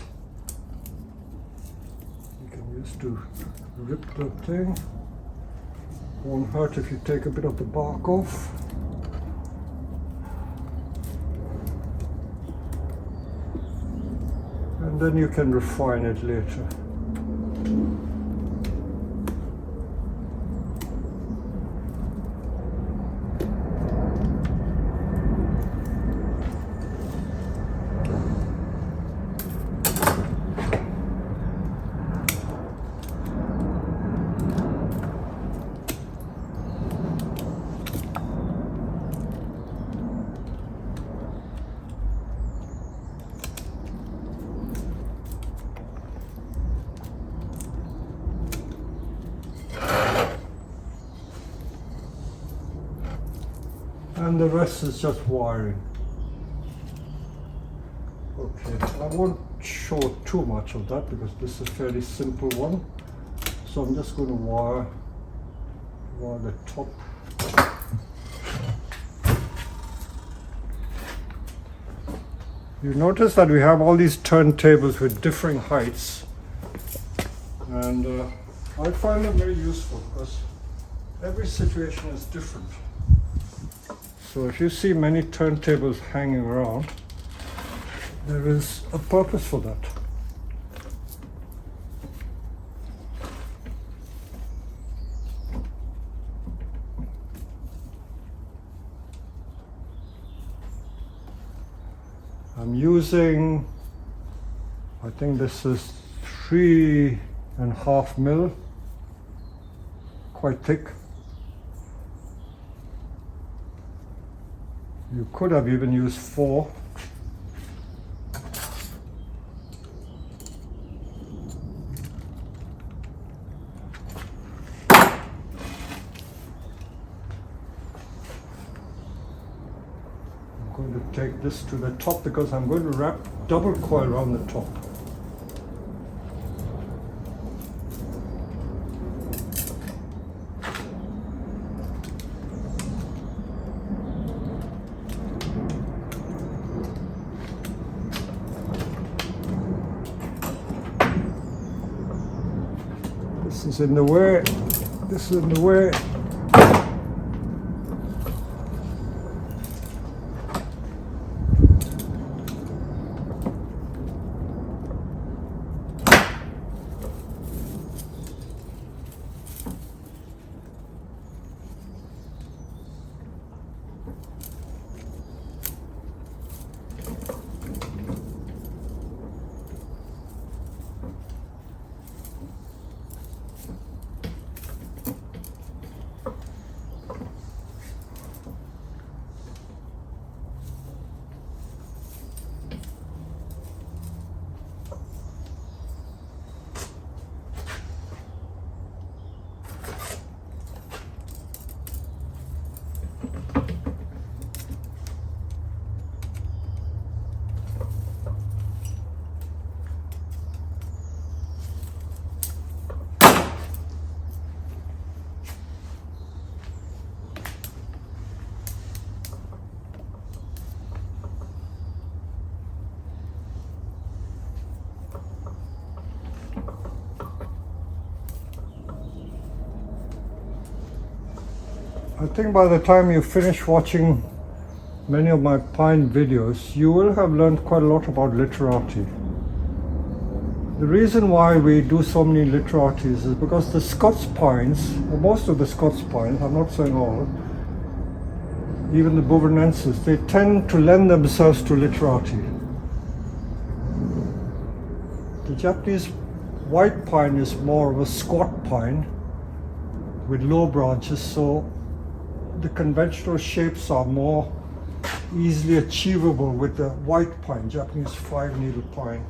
you can use to rip the thing. Won't hurt if you take a bit of the bark off. And then you can refine it later. And the rest is just wiring. Okay, I won't show too much of that because this is a fairly simple one. So I'm just going to wire the top. You notice that we have all these turntables with differing heights, and I find them very useful because every situation is different. So if you see many turntables hanging around, there is a purpose for that. I'm using, I think this is 3.5 mil, quite thick. You could have even used 4. I'm going to take this to the top because I'm going to wrap double coil around the top. This is in the way. This is in the way. I think by the time you finish watching many of my pine videos, you will have learned quite a lot about literati. The reason why we do so many literatis is because the Scots pines, or most of the Scots pines, I'm not saying all, even the Bovernenses, they tend to lend themselves to literati. The Japanese white pine is more of a squat pine with low branches, so the conventional shapes are more easily achievable with the white pine, Japanese 5-needle pine.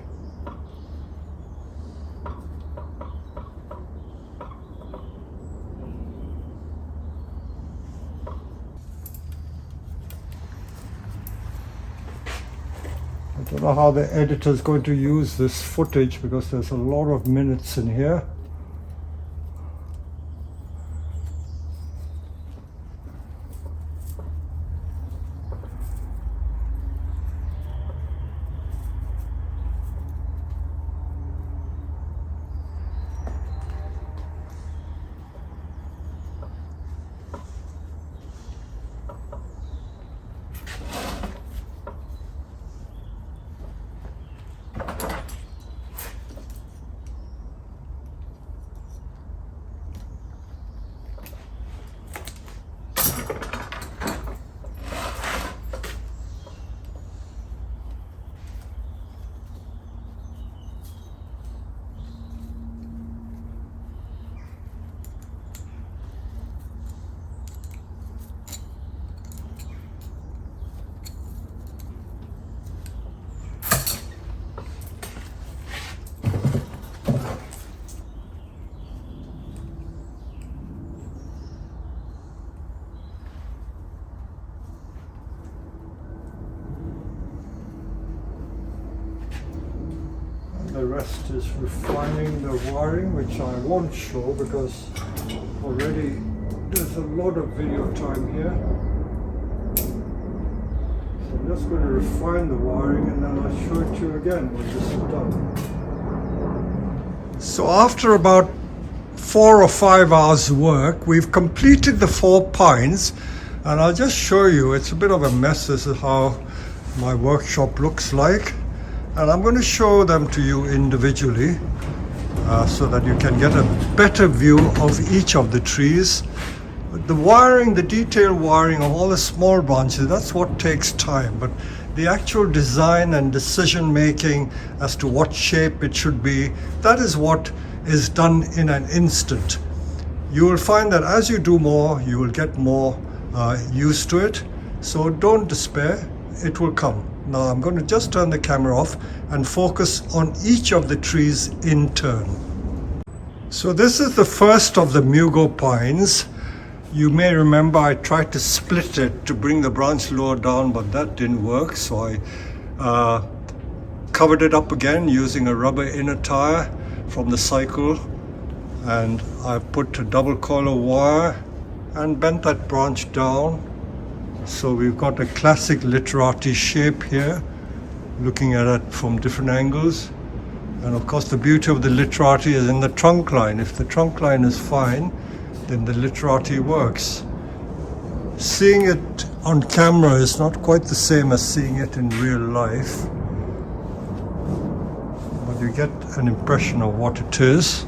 I don't know how the editor is going to use this footage because there's a lot of minutes in here. The rest is refining the wiring, which I won't show because already there's a lot of video time here. So I'm just going to refine the wiring and then I'll show it to you again when this is done. So after about 4 or 5 hours work, we've completed the 4 pines, and I'll just show you. It's a bit of a mess. This is how my workshop looks like. And I'm going to show them to you individually so that you can get a better view of each of the trees. The wiring, the detailed wiring of all the small branches, that's what takes time. But the actual design and decision making as to what shape it should be, that is what is done in an instant. You will find that as you do more, you will get more used to it. So don't despair, it will come. Now I'm going to just turn the camera off and focus on each of the trees in turn. So this is the first of the Mugo pines. You may remember I tried to split it to bring the branch lower down, but that didn't work. So I covered it up again using a rubber inner tire from the cycle, and I put a double coil of wire and bent that branch down. So we've got a classic literati shape here, looking at it from different angles. And of course the beauty of the literati is in the trunk line. If the trunk line is fine, then the literati works. Seeing it on camera is not quite the same as seeing it in real life, but you get an impression of what it is.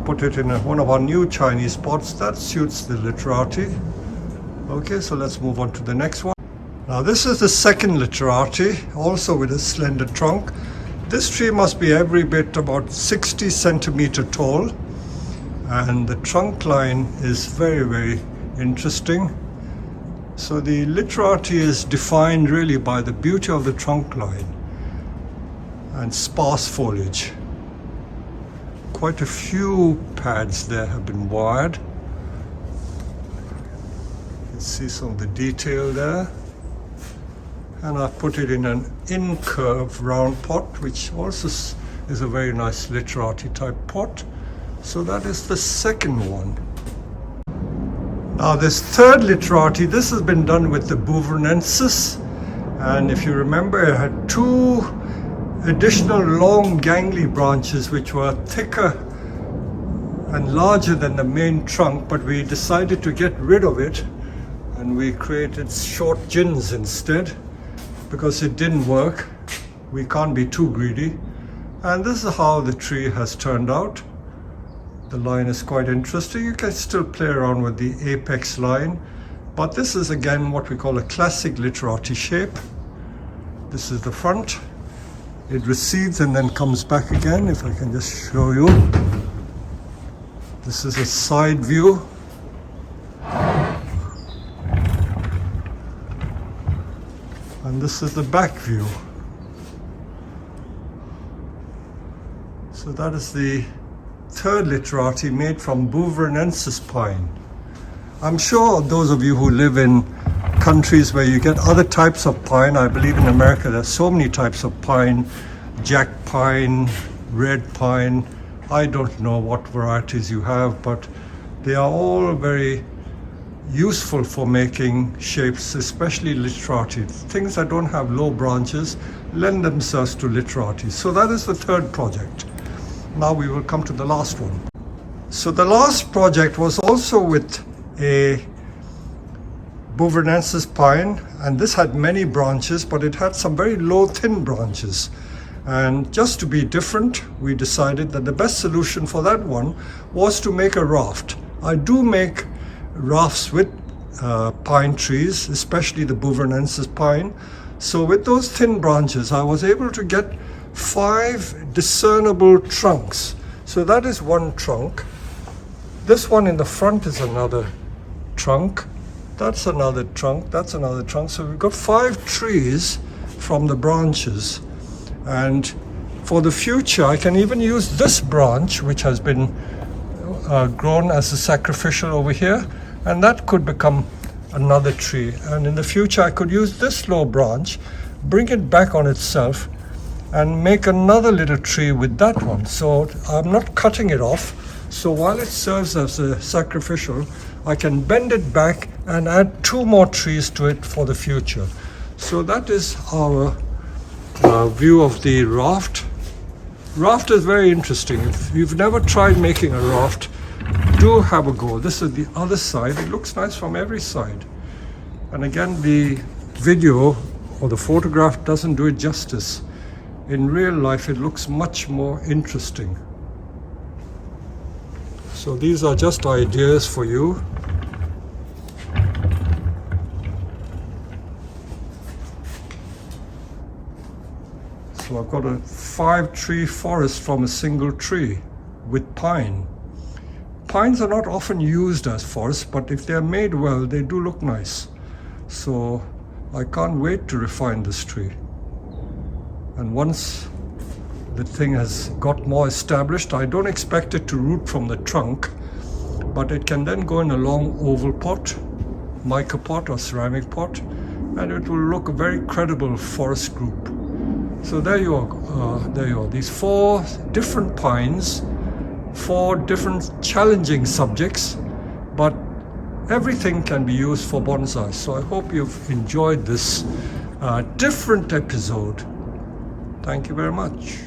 Put it in one of our new Chinese pots that suits the literati. Okay, so let's move on to the next one. Now this is the second literati, also with a slender trunk. This tree must be every bit about 60 centimeter tall, and the trunk line is very, very interesting. So the literati is defined really by the beauty of the trunk line and sparse foliage. Quite a few pads there have been wired. You can see some of the detail there. And I've put it in an in-curve round pot, which also is a very nice literati type pot. So that is the second one. Now this third literati, this has been done with the Bouvernensis. And if you remember, it had 2 additional long gangly branches which were thicker and larger than the main trunk, but we decided to get rid of it and we created short gins instead because it didn't work. We can't be too greedy. And this is how the tree has turned out. The line is quite interesting. You can still play around with the apex line, but this is again what we call a classic literati shape. This is the front. It recedes and then comes back again, if I can just show you. This is a side view. And this is the back view. So that is the third literati made from Bouvernensis pine. I'm sure those of you who live in countries where you get other types of pine. I believe in America there's so many types of pine, jack pine, red pine. I don't know what varieties you have, but they are all very useful for making shapes, especially literati. Things that don't have low branches lend themselves to literati. So that is the third project. Now we will come to the last one. So the last project was also with a Bovernensis pine, and this had many branches, but it had some very low, thin branches. And just to be different, we decided that the best solution for that one was to make a raft. I do make rafts with pine trees, especially the Bovernensis pine. So with those thin branches, I was able to get 5 discernible trunks. So that is one trunk. This one in the front is another trunk. That's another trunk. That's another trunk. So we've got 5 trees from the branches. And for the future, I can even use this branch, which has been grown as a sacrificial over here, and that could become another tree. And in the future, I could use this low branch, bring it back on itself, and make another little tree with that one. So I'm not cutting it off. So while it serves as a sacrificial, I can bend it back and add 2 more trees to it for the future. So that is our view of the raft. Raft is very interesting. If you've never tried making a raft, do have a go. This is the other side. It looks nice from every side. And again, the video or the photograph doesn't do it justice. In real life, it looks much more interesting. So these are just ideas for you. So I've got a 5-tree forest from a single tree with pine. Pines are not often used as forests, but if they're made well, they do look nice. So I can't wait to refine this tree. And once the thing has got more established, I don't expect it to root from the trunk, but it can then go in a long oval pot, mica pot or ceramic pot, and it will look a very credible forest group. So there you are, these 4 different pines, 4 different challenging subjects, but everything can be used for bonsai. So I hope you've enjoyed this different episode. Thank you very much.